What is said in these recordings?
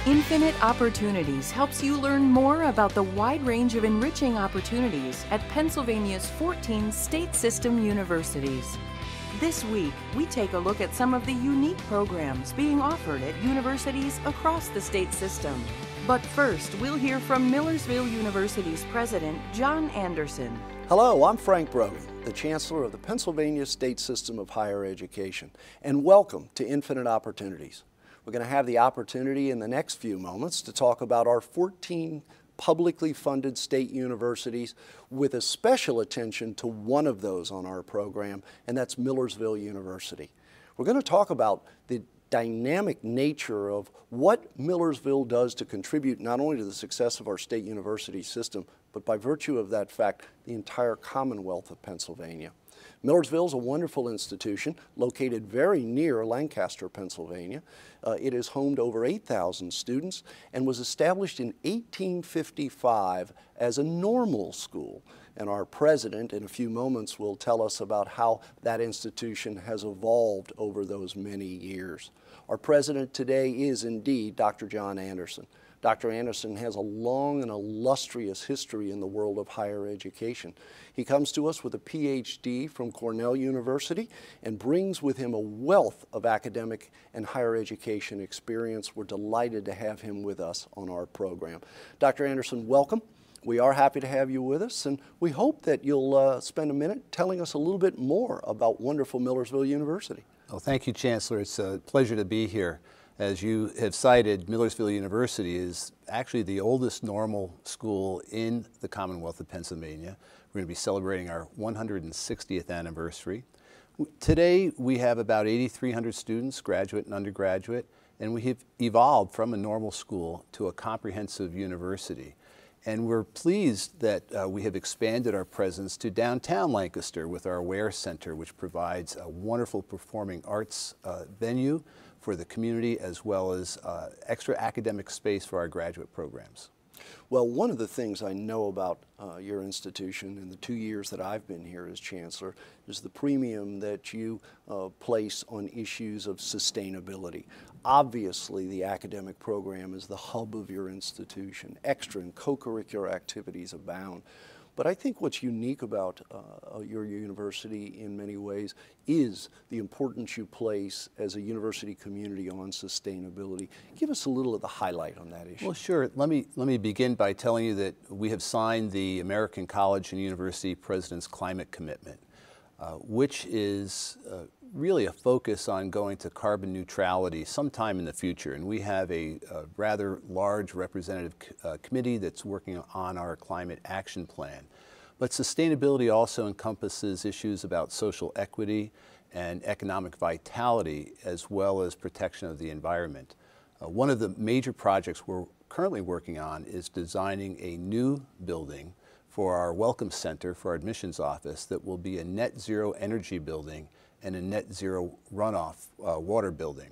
Infinite Opportunities helps you learn more about the wide range of enriching opportunities at Pennsylvania's 14 state system universities. This week, we take a look at some of the unique programs being offered at universities across the state system. But first, we'll hear from Millersville University's president, John Anderson. Hello, I'm Frank Brogan, the Chancellor of the Pennsylvania State System of Higher Education, and welcome to Infinite Opportunities. We're going to have the opportunity in the next few moments to talk about our 14 publicly funded state universities with a special attention to one of those on our program, and that's Millersville University. We're going to talk about the dynamic nature of what Millersville does to contribute not only to the success of our state university system, but by virtue of that fact, the entire Commonwealth of Pennsylvania. Millersville is a wonderful institution located very near Lancaster, Pennsylvania. It is home to over 8,000 students and was established in 1855 as a normal school. And our president, in a few moments, will tell us about how that institution has evolved over those many years. Our president today is indeed Dr. John Anderson. Dr. Anderson has a long and illustrious history in the world of higher education. He comes to us with a PhD from Cornell University and brings with him a wealth of academic and higher education experience. We're delighted to have him with us on our program. Dr. Anderson, welcome. We are happy to have you with us, and we hope that you'll spend a minute telling us a little bit more about wonderful Millersville University. Well, thank you, Chancellor. It's a pleasure to be here. As you have cited, Millersville University is actually the oldest normal school in the Commonwealth of Pennsylvania. We're going to be celebrating our 160th anniversary. Today, we have about 8,300 students, graduate and undergraduate, and we have evolved from a normal school to a comprehensive university. And we're pleased that we have expanded our presence to downtown Lancaster with our Aware Center, which provides a wonderful performing arts venue for the community, as well as extra academic space for our graduate programs. Well, one of the things I know about your institution in the 2 years that I've been here as Chancellor is the premium that you place on issues of sustainability. Obviously, the academic program is the hub of your institution. Extra and co-curricular activities abound. But I think what's unique about your university in many ways is the importance you place as a university community on sustainability. Give us a little of the highlight on that issue. Well, sure. Let me begin by telling you that we have signed the American College and University President's Climate Commitment, which is really a focus on going to carbon neutrality sometime in the future. And we have a rather large representative committee that's working on our climate action plan. But sustainability also encompasses issues about social equity and economic vitality, as well as protection of the environment. One of the major projects we're currently working on is designing a new building for our Welcome Center for our admissions office that will be a net zero energy building and a net zero runoff water building.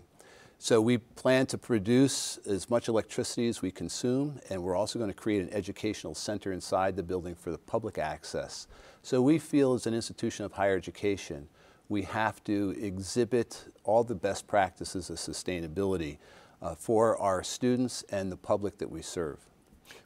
So we plan to produce as much electricity as we consume, and we're also going to create an educational center inside the building for the public access. So we feel as an institution of higher education, we have to exhibit all the best practices of sustainability for our students and the public that we serve.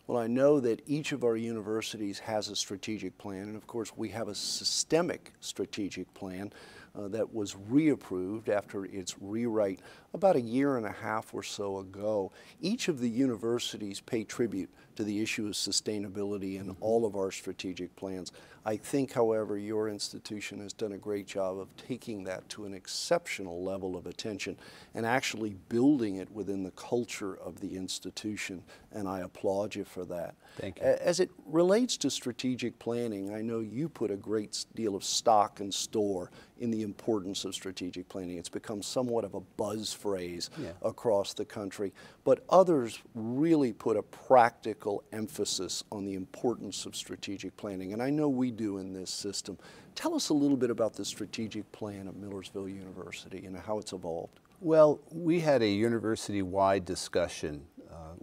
Well, I know that each of our universities has a strategic plan, and of course we have a systemic strategic plan that was reapproved after its rewrite about a year and a half or so ago. Each of the universities pay tribute to the issue of sustainability in all of our strategic plans. I think, however, your institution has done a great job of taking that to an exceptional level of attention and actually building it within the culture of the institution, and I applaud you for that. Thank you. As it relates to strategic planning, I know you put a great deal of stock and store in the importance of strategic planning. It's become somewhat of a buzz phrase across the country, but others really put a practical emphasis on the importance of strategic planning, and I know we do in this system. Tell us a little bit about the strategic plan of Millersville University and how it's evolved. Well, we had a university-wide discussion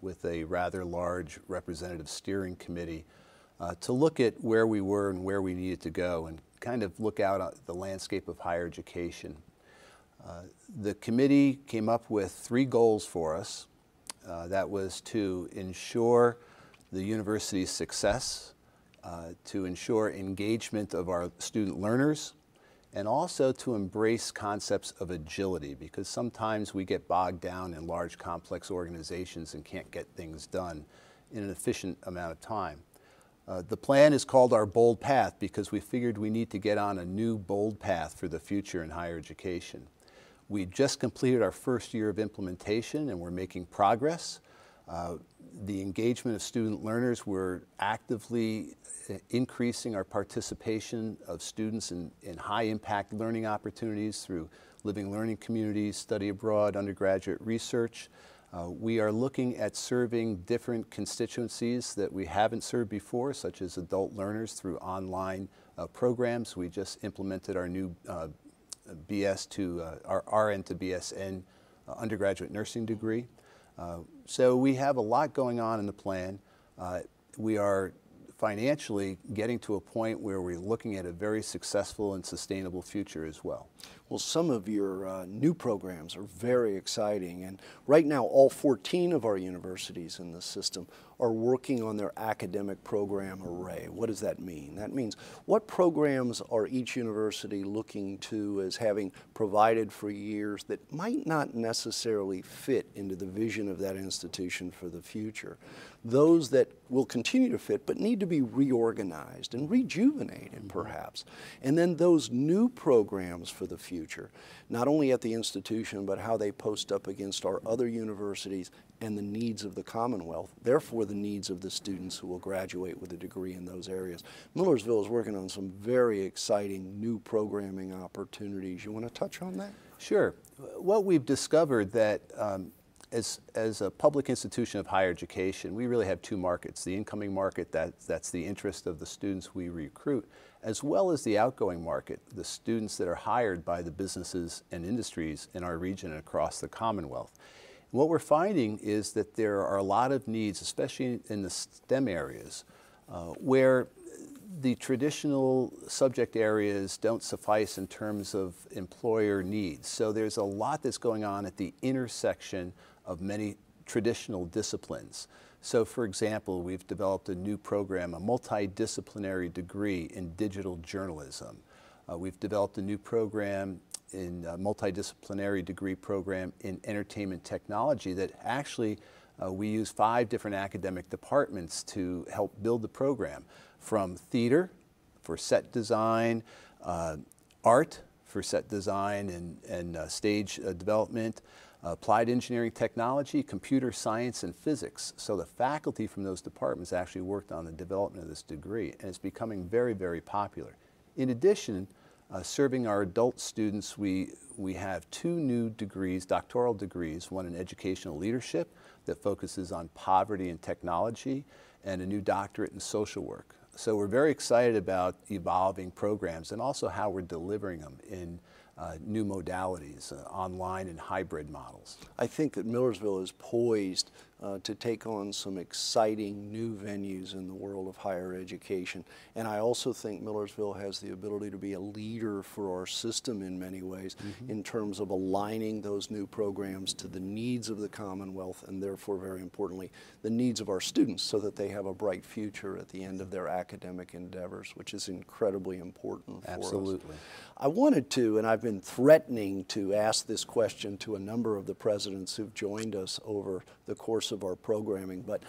with a rather large representative steering committee to look at where we were and where we needed to go and kind of look out at the landscape of higher education. The committee came up with 3 goals for us. That was to ensure the university's success, to ensure engagement of our student learners, and also to embrace concepts of agility, because sometimes we get bogged down in large complex organizations and can't get things done in an efficient amount of time. The plan is called our Bold Path because we figured we need to get on a new bold path for the future in higher education. We just completed our first year of implementation and we're making progress. The engagement of student learners, we're actively increasing our participation of students in high impact learning opportunities through living learning communities, study abroad, undergraduate research. We are looking at serving different constituencies that we haven't served before, such as adult learners through online programs. We just implemented our new BS to our RN to BSN undergraduate nursing degree. So we have a lot going on in the plan. We are financially getting to a point where we're looking at a very successful and sustainable future as well. Well, some of your new programs are very exciting, and right now all 14 of our universities in the system are working on their academic program array. What does that mean? That means what programs are each university looking to as having provided for years that might not necessarily fit into the vision of that institution for the future. Those that will continue to fit but need to be reorganized and rejuvenated perhaps. And then those new programs for the future, not only at the institution but how they post up against our other universities and the needs of the Commonwealth, therefore the needs of the students who will graduate with a degree in those areas. Millersville is working on some very exciting new programming opportunities. You want to touch on that? Sure. What we've discovered that as a public institution of higher education, we really have two markets. The incoming market, that's the interest of the students we recruit, as well as the outgoing market, the students that are hired by the businesses and industries in our region and across the Commonwealth. What we're finding is that there are a lot of needs, especially in the STEM areas, where the traditional subject areas don't suffice in terms of employer needs. So there's a lot that's going on at the intersection of many traditional disciplines. So for example, we've developed a new program, a multidisciplinary degree in digital journalism. We've developed a new program in a multidisciplinary degree program in entertainment technology that actually we use 5 different academic departments to help build the program, from theater for set design, art for set design and stage development, applied engineering technology, computer science, and physics. So the faculty from those departments actually worked on the development of this degree, and it's becoming very, very popular. In addition, serving our adult students, we have 2 new degrees, doctoral degrees, one in educational leadership that focuses on poverty and technology, and a new doctorate in social work. So we're very excited about evolving programs and also how we're delivering them in new modalities, online and hybrid models. I think that Millersville is poised to take on some exciting new venues in the world of higher education. And I also think Millersville has the ability to be a leader for our system in many ways in terms of aligning those new programs to the needs of the Commonwealth and therefore, very importantly, the needs of our students so that they have a bright future at the end of their academic endeavors, which is incredibly important for us. Absolutely. I wanted to, and I've been threatening to ask this question to a number of the presidents who've joined us over the course of our programming, but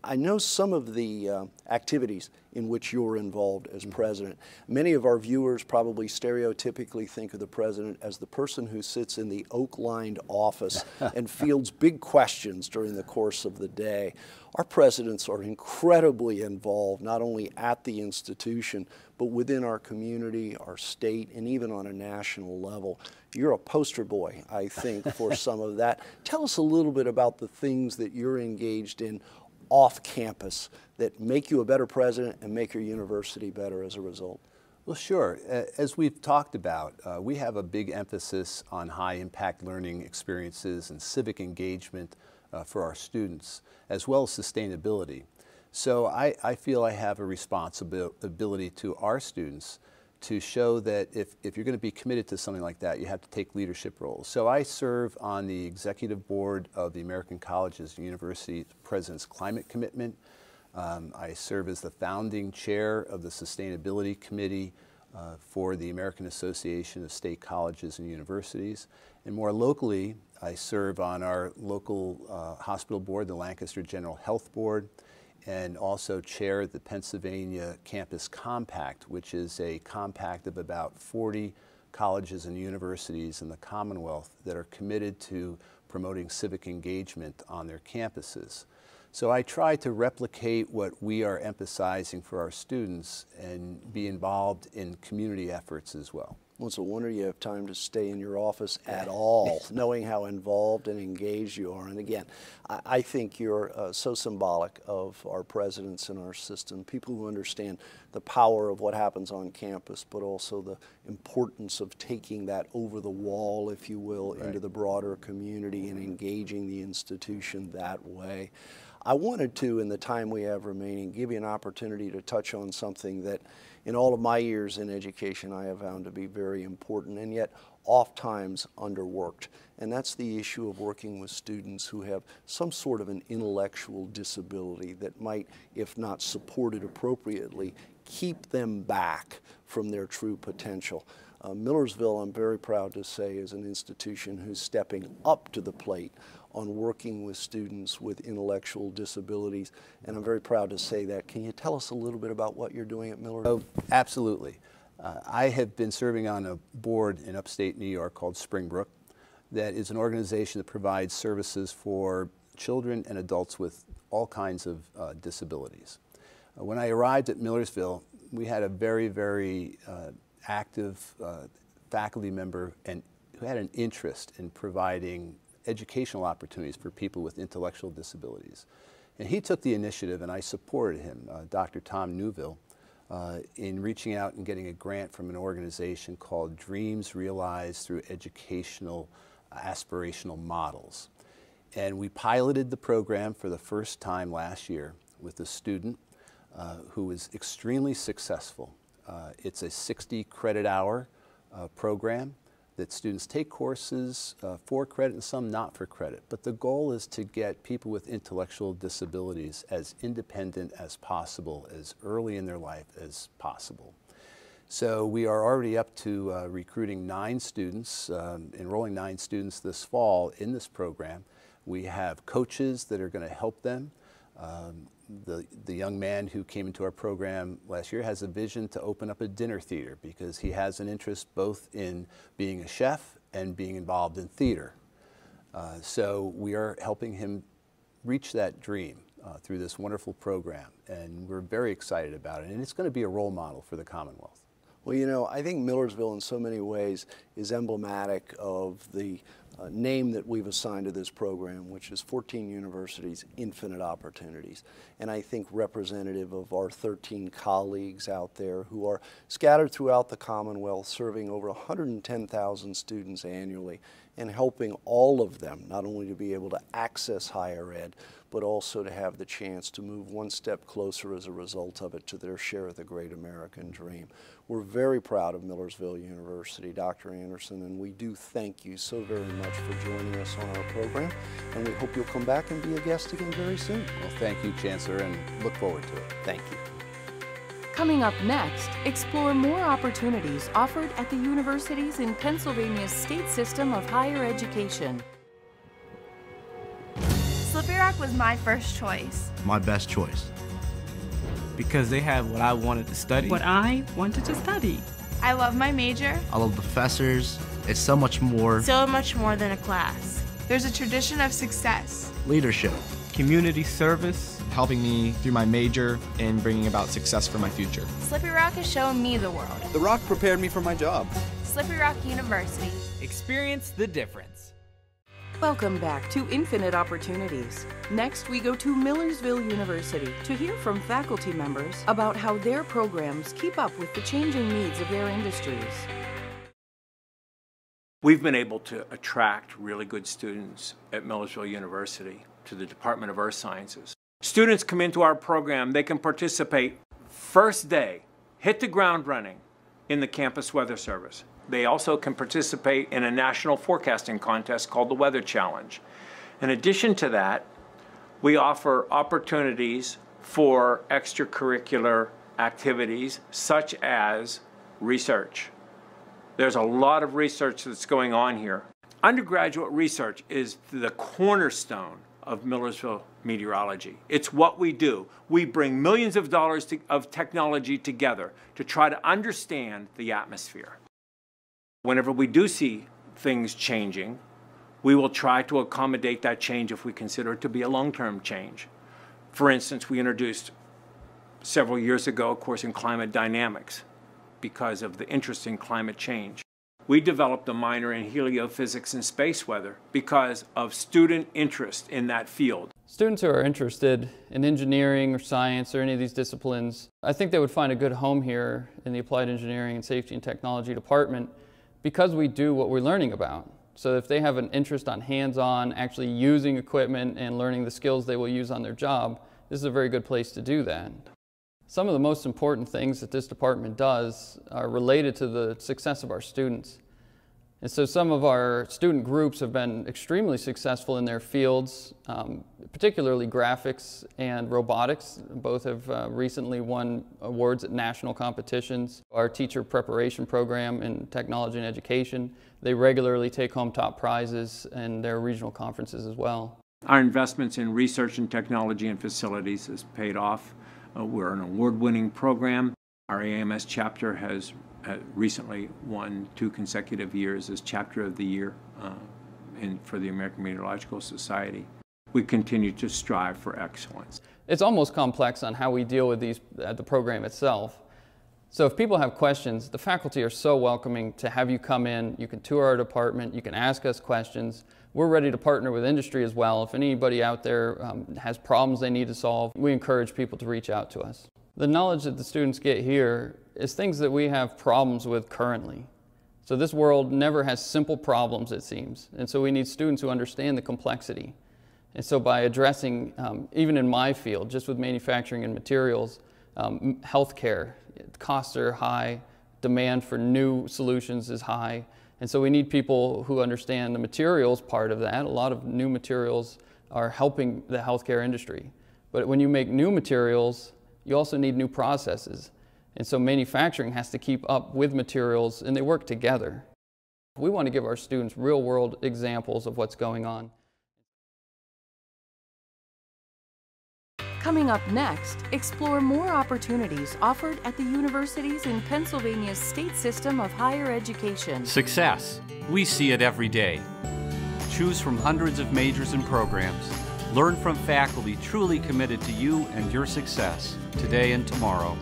I know some of the activities in which you're involved as president. Many of our viewers probably stereotypically think of the president as the person who sits in the oak-lined office and fields big questions during the course of the day. Our presidents are incredibly involved, not only at the institution, but within our community, our state, and even on a national level. You're a poster boy, I think, for some of that. Tell us a little bit about the things that you're engaged in off campus that make you a better president and make your university better as a result. Well, sure. As we've talked about, we have a big emphasis on high impact learning experiences and civic engagement for our students, as well as sustainability. So I feel I have a responsibility to our students to show that if you're going to be committed to something like that, you have to take leadership roles. So I serve on the executive board of the American Colleges and Universities President's Climate Commitment. I serve as the founding chair of the Sustainability Committee for the American Association of State Colleges and Universities. And more locally, I serve on our local hospital board, the Lancaster General Health Board, and also chair the Pennsylvania Campus Compact, which is a compact of about 40 colleges and universities in the Commonwealth that are committed to promoting civic engagement on their campuses. So I try to replicate what we are emphasizing for our students and be involved in community efforts as well. Well, it's a wonder you have time to stay in your office at all, knowing how involved and engaged you are. And again, I think you're so symbolic of our presidents and our system, people who understand the power of what happens on campus, but also the importance of taking that over the wall, if you will, into the broader community and engaging the institution that way. I wanted to, in the time we have remaining, give you an opportunity to touch on something that in all of my years in education I have found to be very important and yet oftentimes underworked. And that's the issue of working with students who have some sort of an intellectual disability that might, if not supported appropriately, keep them back from their true potential. Millersville, I'm very proud to say, is an institution who's stepping up to the plate on working with students with intellectual disabilities, and I'm very proud to say that. Can you tell us a little bit about what you're doing at Millersville? Oh, absolutely. I have been serving on a board in upstate New York called Springbrook that is an organization that provides services for children and adults with all kinds of disabilities. When I arrived at Millersville, we had a very, very active faculty member and who had an interest in providing educational opportunities for people with intellectual disabilities. And he took the initiative, and I supported him, Dr. Tom Newville, in reaching out and getting a grant from an organization called Dreams Realized Through Educational Aspirational Models. And we piloted the program for the first time last year with a student who was extremely successful. It's a 60 credit hour program that students take courses for credit and some not for credit. But the goal is to get people with intellectual disabilities as independent as possible, as early in their life as possible. So we are already up to recruiting 9 students, enrolling 9 students this fall in this program. We have coaches that are going to help them. The young man who came into our program last year has a vision to open up a dinner theater because he has an interest both in being a chef and being involved in theater. So we are helping him reach that dream through this wonderful program, and we're very excited about it, and it's going to be a role model for the Commonwealth. Well, you know, I think Millersville in so many ways is emblematic of the name that we've assigned to this program, which is 14 Universities, Infinite Opportunities. And I think representative of our 13 colleagues out there who are scattered throughout the Commonwealth, serving over 110,000 students annually and helping all of them not only to be able to access higher ed, but also to have the chance to move one step closer as a result of it to their share of the great American dream. We're very proud of Millersville University, Dr. Anderson, and we do thank you so very much for joining us on our program, and we hope you'll come back and be a guest again very soon. Well, thank you, Chancellor, and look forward to it. Thank you. Coming up next, explore more opportunities offered at the universities in Pennsylvania's state system of higher education. Slippery Rock was my first choice. My best choice. Because they have what I wanted to study. What I wanted to study. I love my major. I love the professors. It's so much more. So much more than a class. There's a tradition of success. Leadership. Community service. Helping me through my major and bringing about success for my future. Slippery Rock has shown me the world. The Rock prepared me for my job. Slippery Rock University. Experience the difference. Welcome back to Infinite Opportunities. Next, we go to Millersville University to hear from faculty members about how their programs keep up with the changing needs of their industries. We've been able to attract really good students at Millersville University to the Department of Earth Sciences. Students come into our program, they can participate first day, hit the ground running, in the campus weather service. They also can participate in a national forecasting contest called the Weather Challenge. In addition to that, we offer opportunities for extracurricular activities such as research. There's a lot of research that's going on here. Undergraduate research is the cornerstone of Millersville meteorology. It's what we do. We bring millions of dollars of technology together to try to understand the atmosphere. Whenever we do see things changing, we will try to accommodate that change if we consider it to be a long-term change. For instance, we introduced several years ago a course in climate dynamics because of the interest in climate change. We developed a minor in heliophysics and space weather because of student interest in that field. Students who are interested in engineering or science or any of these disciplines, I think they would find a good home here in the Applied Engineering and Safety and Technology department because we do what we're learning about. So if they have an interest on hands-on, actually using equipment and learning the skills they will use on their job, this is a very good place to do that. Some of the most important things that this department does are related to the success of our students. And so some of our student groups have been extremely successful in their fields, particularly graphics and robotics. Both have recently won awards at national competitions. Our teacher preparation program in technology and education, they regularly take home top prizes in their regional conferences as well. Our investments in research and technology and facilities has paid off. We're an award-winning program. Our AMS chapter has recently won 2 consecutive years as Chapter of the Year for the American Meteorological Society. We continue to strive for excellence. It's almost complex on how we deal with these at the program itself. So if people have questions, the faculty are so welcoming to have you come in. You can tour our department, you can ask us questions. We're ready to partner with industry as well. If anybody out there has problems they need to solve, we encourage people to reach out to us. The knowledge that the students get here is things that we have problems with currently. So this world never has simple problems, it seems. And so we need students who understand the complexity. And so by addressing, even in my field, just with manufacturing and materials, healthcare, costs are high, demand for new solutions is high. And so we need people who understand the materials part of that. A lot of new materials are helping the healthcare industry. But when you make new materials, you also need new processes. And so manufacturing has to keep up with materials, and they work together. We want to give our students real-world examples of what's going on. Coming up next, explore more opportunities offered at the universities in Pennsylvania's state system of higher education. Success. We see it every day. Choose from hundreds of majors and programs. Learn from faculty truly committed to you and your success today and tomorrow.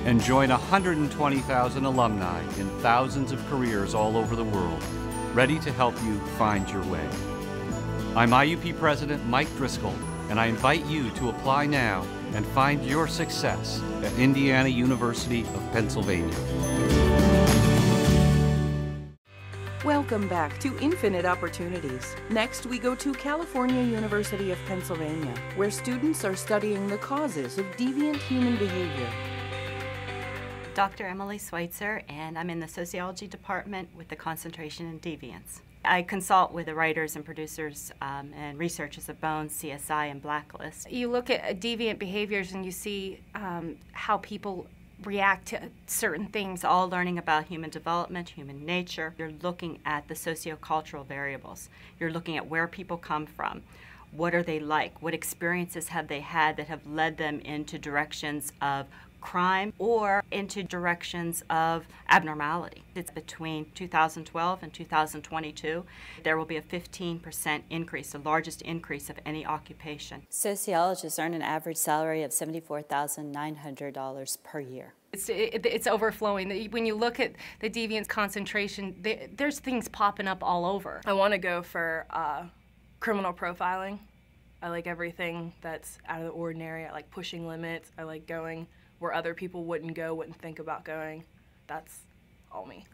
And join 120,000 alumni in thousands of careers all over the world, ready to help you find your way. I'm IUP President Mike Driscoll, and I invite you to apply now and find your success at Indiana University of Pennsylvania. Welcome back to Infinite Opportunities. Next, we go to California University of Pennsylvania, where students are studying the causes of deviant human behavior. Dr. Emily Schweitzer, and I'm in the Sociology Department with the concentration in deviance. I consult with the writers and producers and researchers of Bones, CSI, and Blacklist. You look at deviant behaviors and you see how people react to certain things. All learning about human development, human nature. You're looking at the sociocultural variables. You're looking at where people come from. What are they like? What experiences have they had that have led them into directions of crime or into directions of abnormality? It's between 2012 and 2022. There will be a 15% increase, the largest increase of any occupation. Sociologists earn an average salary of $74,900 per year. It's overflowing. When you look at the deviance concentration, there's things popping up all over. I want to go for criminal profiling. I like everything that's out of the ordinary. I like pushing limits. I like going where other people wouldn't go, wouldn't think about going. That's all me.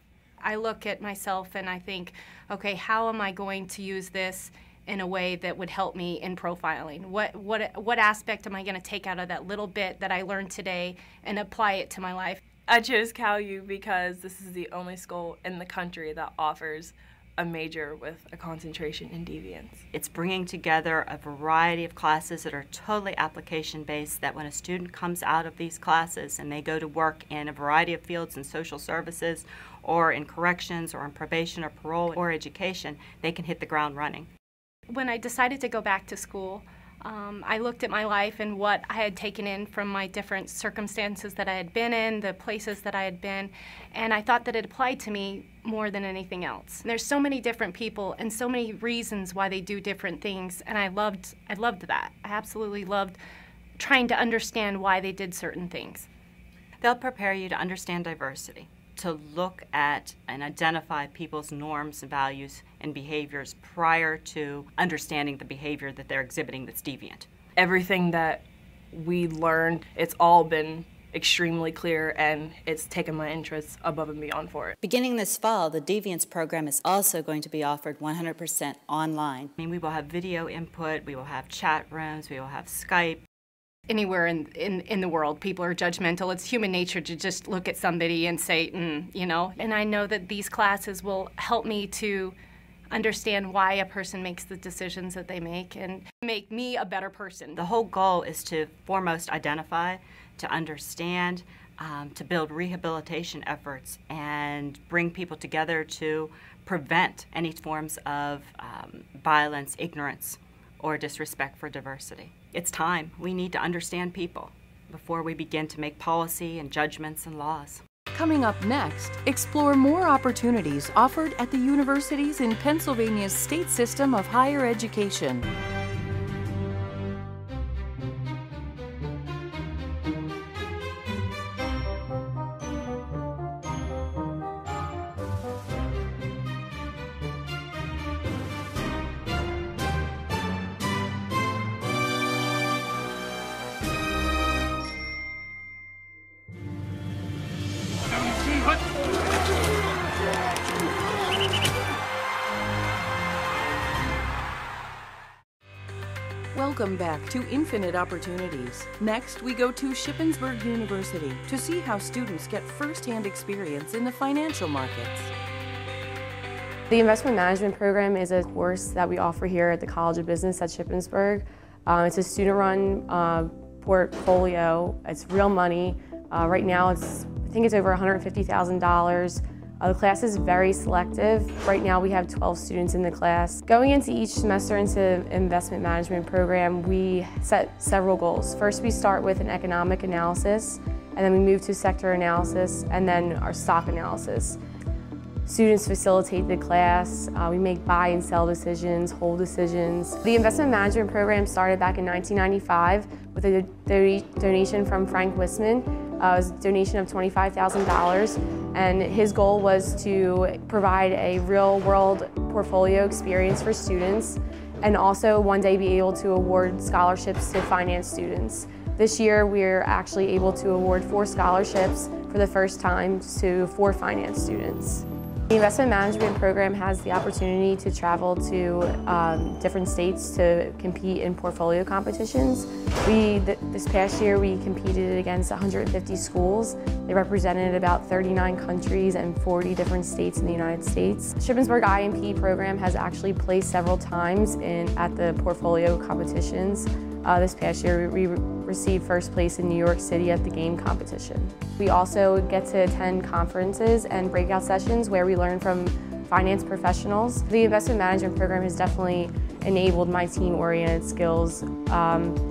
I look at myself and I think, okay, how am I going to use this in a way that would help me in profiling? What aspect am I going to take out of that little bit that I learned today and apply it to my life? I chose Cal U because this is the only school in the country that offers a major with a concentration in deviance. It's bringing together a variety of classes that are totally application-based, that when a student comes out of these classes and they go to work in a variety of fields in social services or in corrections or in probation or parole or education, they can hit the ground running. When I decided to go back to school, I looked at my life and what I had taken in from my different circumstances that I had been in, the places that I had been, and I thought that it applied to me more than anything else. And there's so many different people and so many reasons why they do different things, and I loved that. I absolutely loved trying to understand why they did certain things. They'll prepare you to understand diversity, to look at and identify people's norms, values, and behaviors prior to understanding the behavior that they're exhibiting that's deviant. Everything that we learned, it's all been extremely clear, and it's taken my interests above and beyond for it. Beginning this fall, the Deviance program is also going to be offered 100% online. I mean, we will have video input, we will have chat rooms, we will have Skype. Anywhere in the world, people are judgmental. It's human nature to just look at somebody and say, you know. And I know that these classes will help me to understand why a person makes the decisions that they make and make me a better person. The whole goal is to foremost identify, to understand, to build rehabilitation efforts and bring people together to prevent any forms of violence, ignorance, or disrespect for diversity. It's time. We need to understand people before we begin to make policy and judgments and laws. Coming up next, explore more opportunities offered at the universities in Pennsylvania's state system of higher education. Welcome back to Infinite Opportunities. Next, we go to Shippensburg University to see how students get first-hand experience in the financial markets. The investment management program is a course that we offer here at the College of Business at Shippensburg. It's a student-run portfolio. It's real money. Right now, I think it's over $150,000. The class is very selective. Right now we have 12 students in the class. Going into each semester into the investment management program, we set several goals. First, we start with an economic analysis, and then we move to sector analysis, and then our stock analysis. Students facilitate the class. We make buy and sell decisions, hold decisions. The investment management program started back in 1995 with a donation from Frank Wisman. It was a donation of $25,000, and his goal was to provide a real-world portfolio experience for students and also one day be able to award scholarships to finance students. This year, we're actually able to award 4 scholarships for the first time to 4 finance students. The investment management program has the opportunity to travel to different states to compete in portfolio competitions. This past year we competed against 150 schools. They represented about 39 countries and 40 different states in the United States. Shippensburg IMP program has actually placed several times at the portfolio competitions. This past year we received first place in New York City at the game competition. We also get to attend conferences and breakout sessions where we learn from finance professionals. The investment management program has definitely enabled my team-oriented skills,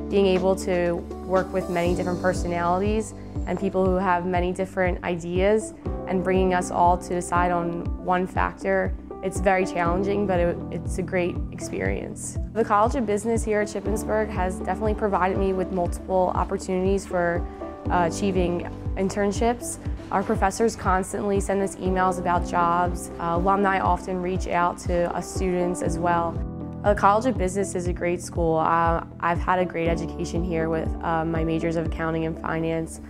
being able to work with many different personalities and people who have many different ideas and bringing us all to decide on one factor. It's very challenging, but it's a great experience. The College of Business here at Shippensburg has definitely provided me with multiple opportunities for achieving internships. Our professors constantly send us emails about jobs. Alumni often reach out to us students as well. The College of Business is a great school. I've had a great education here with my majors of accounting and finance.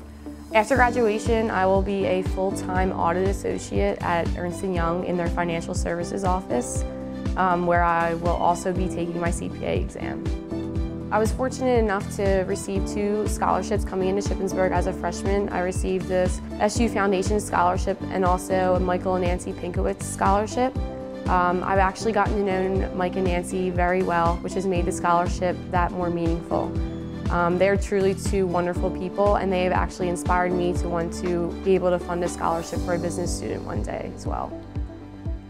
After graduation, I will be a full-time audit associate at Ernst & Young in their financial services office, where I will also be taking my CPA exam. I was fortunate enough to receive 2 scholarships coming into Shippensburg as a freshman. I received this SU Foundation Scholarship and also a Michael and Nancy Pinkowitz Scholarship. I've actually gotten to know Mike and Nancy very well, which has made the scholarship that more meaningful. They're truly 2 wonderful people, and they have actually inspired me to want to be able to fund a scholarship for a business student one day as well.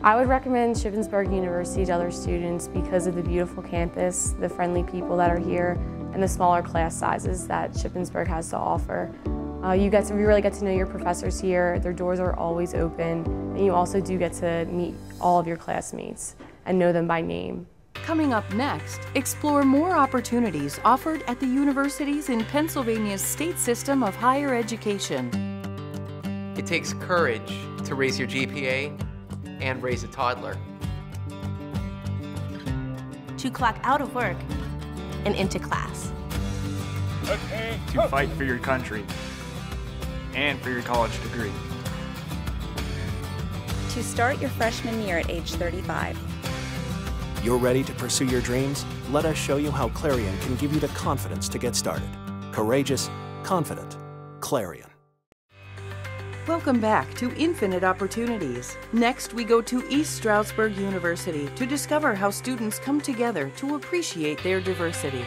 I would recommend Shippensburg University to other students because of the beautiful campus, the friendly people that are here, and the smaller class sizes that Shippensburg has to offer. You really get to know your professors here. Their doors are always open, and you also do get to meet all of your classmates and know them by name. Coming up next, explore more opportunities offered at the universities in Pennsylvania's state system of higher education. It takes courage to raise your GPA and raise a toddler. To clock out of work and into class. To fight for your country and for your college degree. To start your freshman year at age 35. You're ready to pursue your dreams? Let us show you how Clarion can give you the confidence to get started. Courageous, confident, Clarion. Welcome back to Infinite Opportunities. Next, we go to East Stroudsburg University to discover how students come together to appreciate their diversity.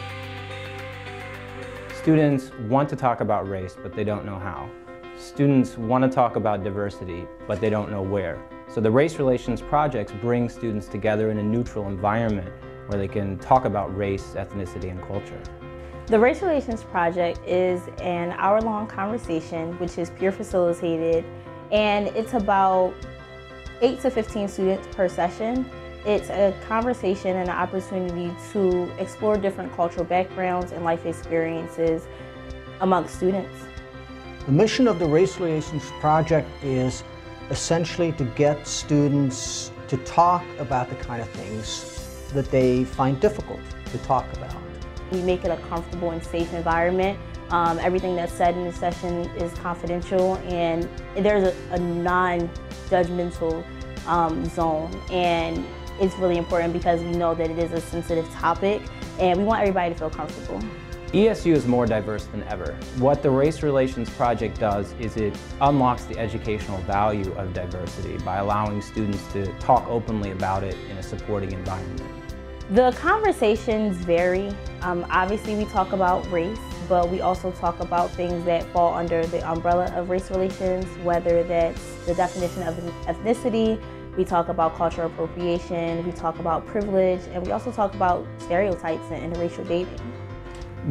Students want to talk about race, but they don't know how. Students want to talk about diversity, but they don't know where. So the Race Relations Projects bring students together in a neutral environment where they can talk about race, ethnicity, and culture. The Race Relations Project is an hour-long conversation which is peer facilitated, and it's about 8 to 15 students per session. It's a conversation and an opportunity to explore different cultural backgrounds and life experiences amongst students. The mission of the Race Relations Project is essentially to get students to talk about the kind of things that they find difficult to talk about. We make it a comfortable and safe environment. Everything that's said in the session is confidential, and there's a non-judgmental zone. And it's really important because we know that it is a sensitive topic, and we want everybody to feel comfortable. ESU is more diverse than ever. What the Race Relations Project does is it unlocks the educational value of diversity by allowing students to talk openly about it in a supporting environment. The conversations vary. Obviously we talk about race, but we also talk about things that fall under the umbrella of race relations, whether that's the definition of ethnicity, we talk about cultural appropriation, we talk about privilege, and we also talk about stereotypes and interracial dating.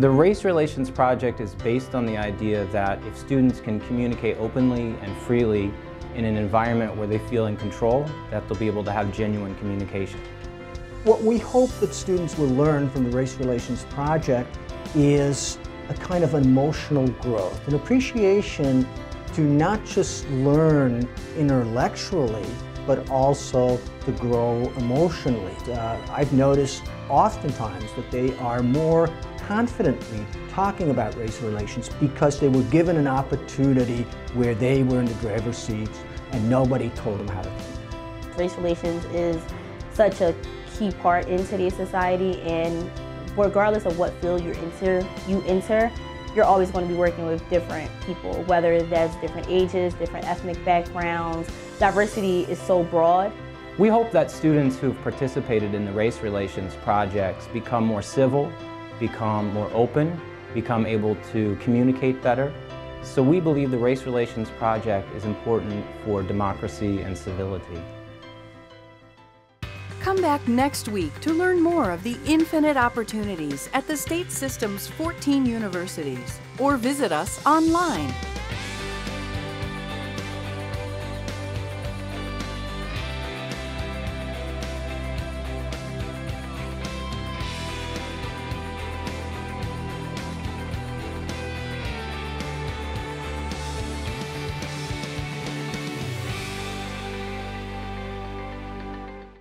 The Race Relations Project is based on the idea that if students can communicate openly and freely in an environment where they feel in control, that they'll be able to have genuine communication. What we hope that students will learn from the Race Relations Project is a kind of emotional growth, an appreciation to not just learn intellectually, but also to grow emotionally. I've noticed oftentimes that they are more confidently talking about race relations because they were given an opportunity where they were in the driver's seat and nobody told them how to think. Race relations is such a key part in today's society, and regardless of what field you enter, you're always going to be working with different people, whether that's different ages, different ethnic backgrounds. Diversity is so broad. We hope that students who've participated in the Race Relations Projects become more civil, become more open, become able to communicate better. So we believe the Race Relations Project is important for democracy and civility. Come back next week to learn more of the infinite opportunities at the state system's 14 universities, or visit us online.